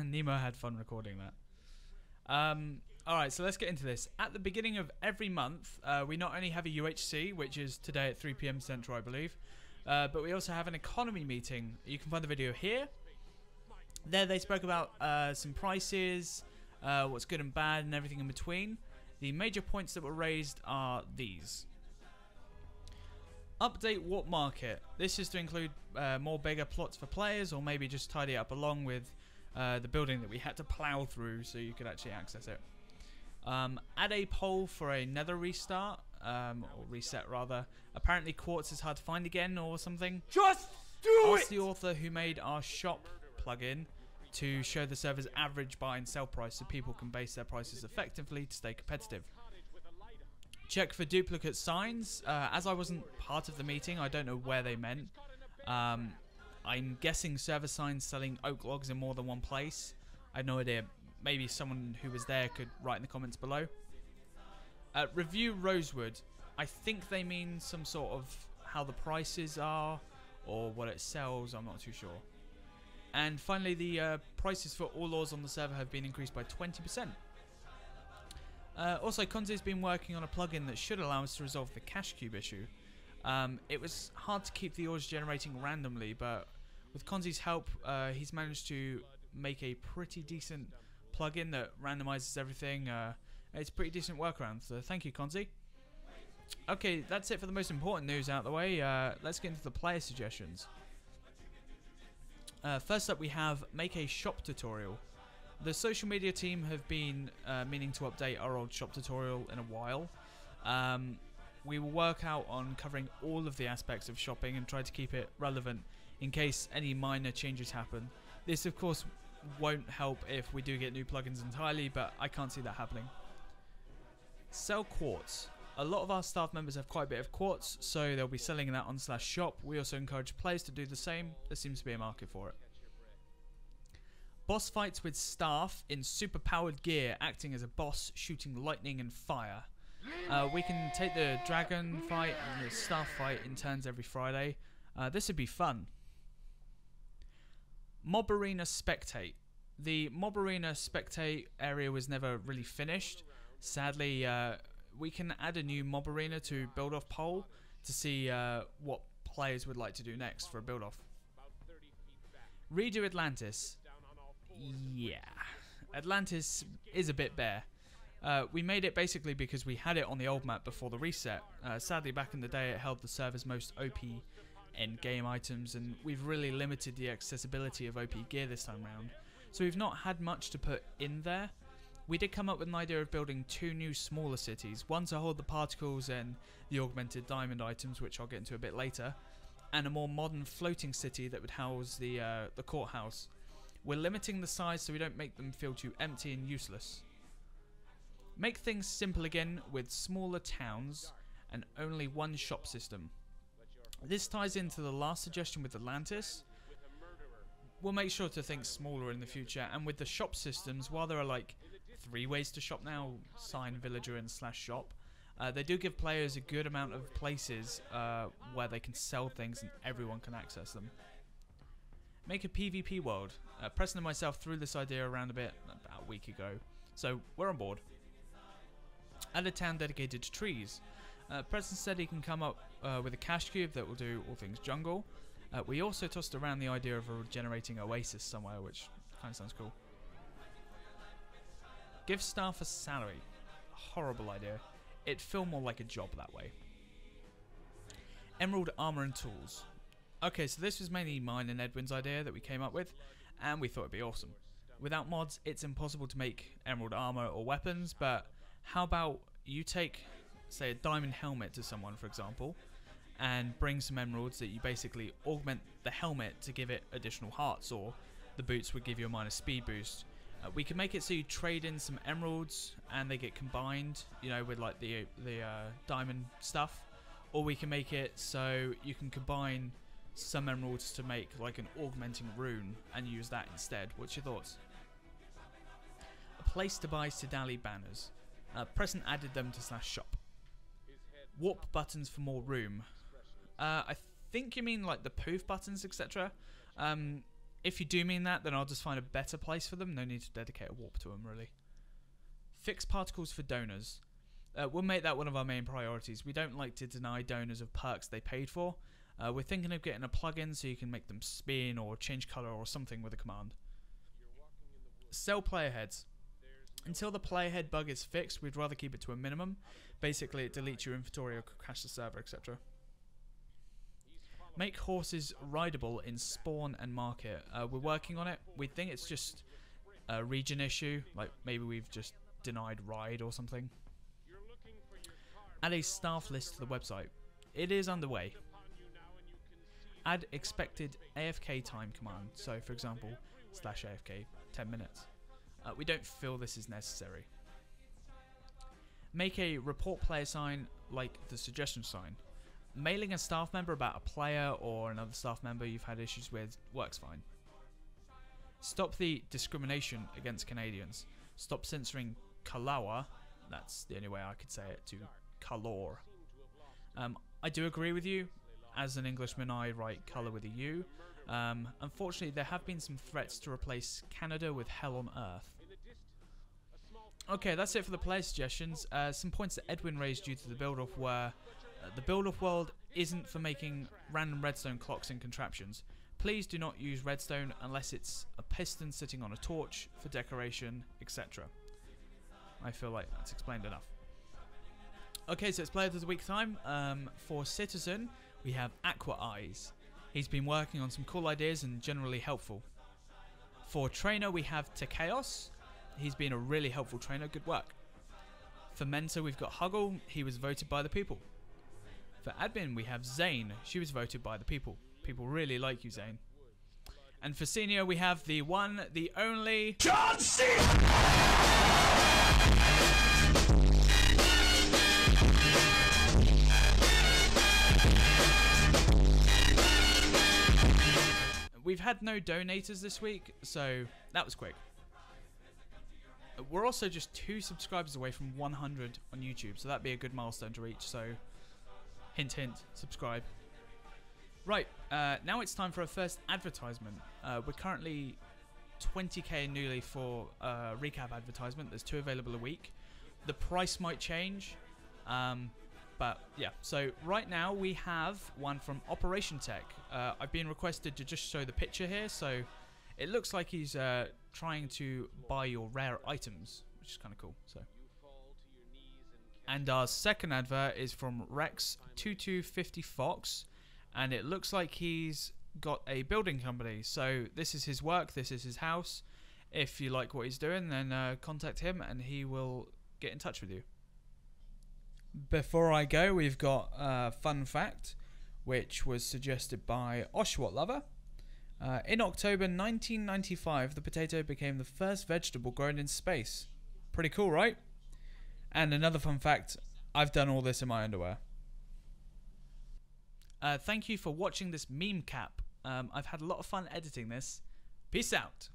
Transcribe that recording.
Nemo had fun recording that. Alright, so let's get into this. At the beginning of every month, we not only have a UHC, which is today at 3 PM Central, I believe, but we also have an economy meeting. You can find the video here. There they spoke about some prices, what's good and bad, and everything in between. The major points that were raised are these. Update Warp Market. This is to include more bigger plots for players, or maybe just tidy it up along with the building that we had to plow through so you could actually access it. Add a poll for a nether restart, or reset rather. Apparently quartz is hard to find again or something. Just do Ask it! the author who made our shop plugin to show the server's average buy and sell price so people can base their prices effectively to stay competitive. Check for duplicate signs. As I wasn't part of the meeting, I don't know where they meant. I'm guessing server signs selling oak logs in more than one place. I have no idea. Maybe someone who was there could write in the comments below. Review Rosewood. I think they mean some sort of how the prices are or what it sells. I'm not too sure. And finally, the prices for all ores on the server have been increased by 20%. Also, Konzi's been working on a plugin that should allow us to resolve the cache cube issue. It was hard to keep the ores generating randomly, but with Konzi's help, he's managed to make a pretty decent plugin that randomizes everything. It's a pretty decent workaround, so thank you, Konzi. Okay, that's it for the most important news out of the way. Let's get into the player suggestions. First up, we have make a shop tutorial. The social media team have been meaning to update our old shop tutorial in a while. We will work out on covering all of the aspects of shopping and try to keep it relevant in case any minor changes happen. This of course won't help if we do get new plugins entirely, but I can't see that happening. Sell quartz. A lot of our staff members have quite a bit of quartz, so they'll be selling that on /shop. We also encourage players to do the same. There seems to be a market for it. Boss fights with staff in super powered gear, acting as a boss, shooting lightning and fire. We can take the dragon fight and the staff fight in turns every Friday. This would be fun. Mob Arena Spectate. The Mob Arena Spectate area was never really finished. Sadly, we can add a new Mob Arena to build off poll to see what players would like to do next for a build off. Redo Atlantis. Yeah, Atlantis is a bit bare. We made it basically because we had it on the old map before the reset. Sadly, back in the day it held the server's most OP endgame items, and we've really limited the accessibility of OP gear this time round. So we've not had much to put in there. We did come up with an idea of building two new smaller cities, one to hold the particles and the augmented diamond items, which I'll get into a bit later, and a more modern floating city that would house the courthouse. We're limiting the size so we don't make them feel too empty and useless. Make things simple again with smaller towns and only one shop system. This ties into the last suggestion with Atlantis. We'll make sure to think smaller in the future, and with the shop systems, while there are like 3 ways to shop now, sign, villager and /shop, they do give players a good amount of places where they can sell things and everyone can access them. Make a PvP world. Preston and myself threw this idea around a bit about a week ago, so we're on board. Add a town dedicated to trees. Preston said he can come up with a cache cube that will do all things jungle. We also tossed around the idea of a regenerating oasis somewhere, which kind of sounds cool. Give staff a salary. Horrible idea. It'd feel more like a job that way. Emerald armor and tools. Okay, so this was mainly mine and Edwin's idea that we came up with, and we thought it'd be awesome. Without mods, it's impossible to make emerald armor or weapons, but how about you take, say, a diamond helmet to someone, for example, and bring some emeralds that you basically augment the helmet to give it additional hearts, or the boots would give you a minor speed boost. We can make it so you trade in some emeralds and they get combined, you know, with like the diamond stuff, or we can make it so you can combine some emeralds to make like an augmenting rune and use that instead. What's your thoughts? A place to buy Sidali banners. Preston added them to /shop. Warp buttons for more room. I think you mean like the poof buttons, etc. If you do mean that, then I'll just find a better place for them. No need to dedicate a warp to them, really. Fix particles for donors. We'll make that one of our main priorities. We don't like to deny donors of perks they paid for. We're thinking of getting a plugin so you can make them spin or change colour or something with a command. Sell player heads. Until the player head bug is fixed, we'd rather keep it to a minimum. Basically, it deletes your inventory or could crash the server, etc. Make horses rideable in spawn and market. We're working on it. We think it's just a region issue, like maybe we've just denied ride or something. Add a staff list to the website. It is underway. Add expected AFK time command. So, for example, /AFK 10 minutes. We don't feel this is necessary. Make a report player sign like the suggestion sign. Mailing a staff member about a player or another staff member you've had issues with works fine. Stop the discrimination against Canadians. Stop censoring Kalawa. That's the only way I could say it, to Kalor. I do agree with you. As an Englishman, I write colour with a U. Unfortunately, there have been some threats to replace Canada with Hell on Earth. Okay, that's it for the player suggestions. Some points that Edwin raised due to the build-off were the build-off world isn't for making random redstone clocks and contraptions. Please do not use redstone unless it's a piston sitting on a torch for decoration, etc. I feel like that's explained enough. Okay, so it's Player of the Week time. For Citizen, we have Aqua Eyes. He's been working on some cool ideas and generally helpful. For Trainer, we have Techaos. He's been a really helpful trainer. Good work. For Mentor, we've got Huggle. He was voted by the people. For Admin, we have Zane. She was voted by the people. People really like you, Zane. And for Senior, we have the one, the only... John Cena! We've had no donators this week, so that was quick. We're also just 2 subscribers away from 100 on YouTube, so that'd be a good milestone to reach, so hint hint, subscribe. Right, now it's time for our first advertisement. We're currently 20k newly for recap advertisement. There's 2 available a week. The price might change, but yeah. So right now we have one from Operation Tech. I've been requested to just show the picture here, so it looks like he's trying to buy your rare items, which is kind of cool. So, and our second advert is from Rex2250 Fox, and it looks like he's got a building company. So this is his work, this is his house. If you like what he's doing, then contact him and he will get in touch with you. Before I go, we've got a fun fact, which was suggested by Oshwat Lover. In October 1995, the potato became the first vegetable grown in space. Pretty cool, right? And another fun fact, I've done all this in my underwear. Thank you for watching this MEMECAP. I've had a lot of fun editing this. Peace out.